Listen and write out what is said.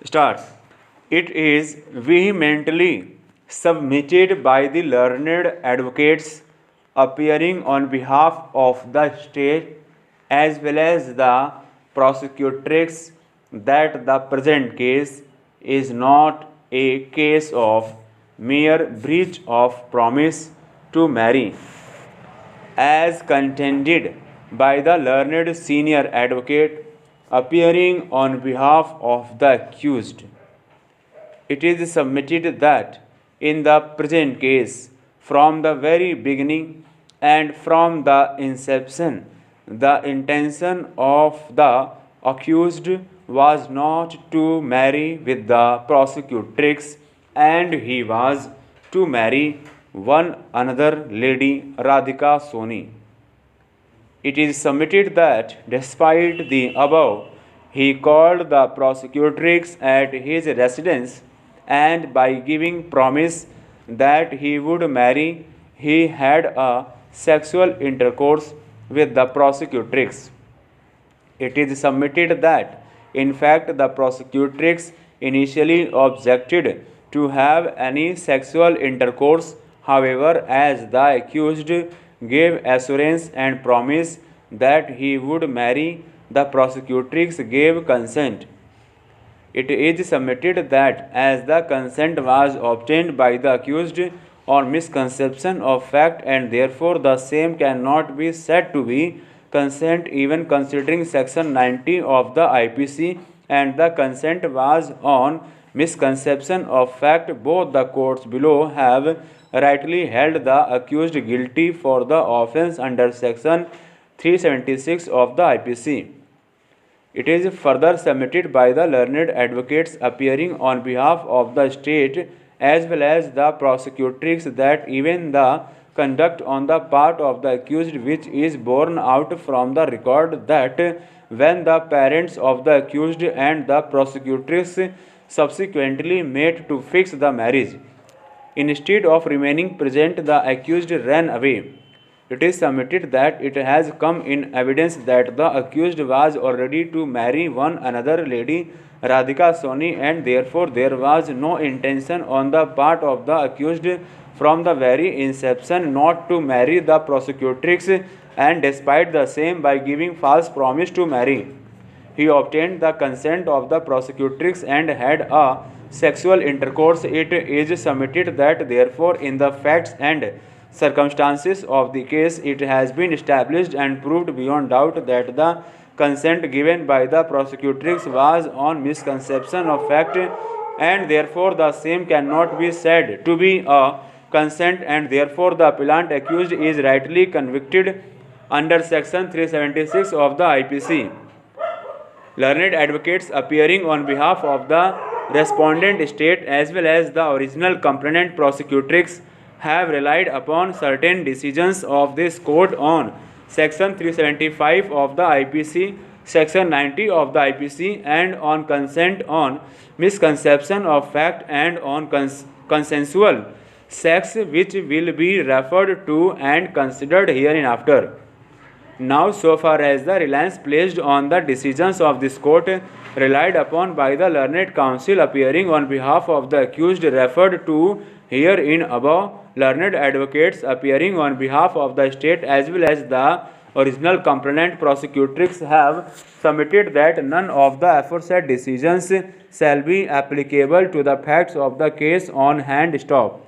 Start. It is vehemently submitted by the learned advocates appearing on behalf of the state as well as the prosecutrix that the present case is not a case of mere breach of promise to marry, as contended by the learned senior advocate appearing on behalf of the accused. It is submitted that in the present case, from the very beginning and from the inception, the intention of the accused was not to marry with the prosecutrix, and he was to marry one another lady, Radhika Soni. It is submitted that, despite the above, he called the prosecutrix at his residence, and by giving promise that he would marry, he had a sexual intercourse with the prosecutrix. It is submitted that, in fact, the prosecutrix initially objected to have any sexual intercourse. However, as the accused gave assurance and promise that he would marry, the prosecutrix gave consent. It is submitted that, as the consent was obtained by the accused on misconception of fact, and therefore the same cannot be said to be consent even considering section 90 of the IPC, and the consent was on misconception of fact, both the courts below have rightly held the accused guilty for the offence under section 376 of the IPC. It is further submitted by the learned advocates appearing on behalf of the state as well as the prosecutrix that even the conduct on the part of the accused, which is borne out from the record that when the parents of the accused and the prosecutrix subsequently met to fix the marriage, instead of remaining present, the accused ran away. It is submitted that it has come in evidence that the accused was already to marry one another lady, Radhika Soni, and therefore there was no intention on the part of the accused from the very inception not to marry the prosecutrix, and despite the same, by giving false promise to marry, he obtained the consent of the prosecutrix and had a sexual intercourse. It is submitted that therefore in the facts and circumstances of the case, it has been established and proved beyond doubt that the consent given by the prosecutrix was on misconception of fact, and therefore the same cannot be said to be a consent, and therefore the appellant accused is rightly convicted under section 376 of the IPC. Learned advocates appearing on behalf of the respondent state as well as the original complainant prosecutrix have relied upon certain decisions of this court on section 375 of the IPC, section 90 of the IPC, and on consent on misconception of fact and on consensual sex, which will be referred to and considered hereinafter. Now, so far as the reliance placed on the decisions of this court relied upon by the learned counsel appearing on behalf of the accused referred to herein above, learned advocates appearing on behalf of the state as well as the original complainant prosecutrix have submitted that none of the aforesaid decisions shall be applicable to the facts of the case on hand. Stop.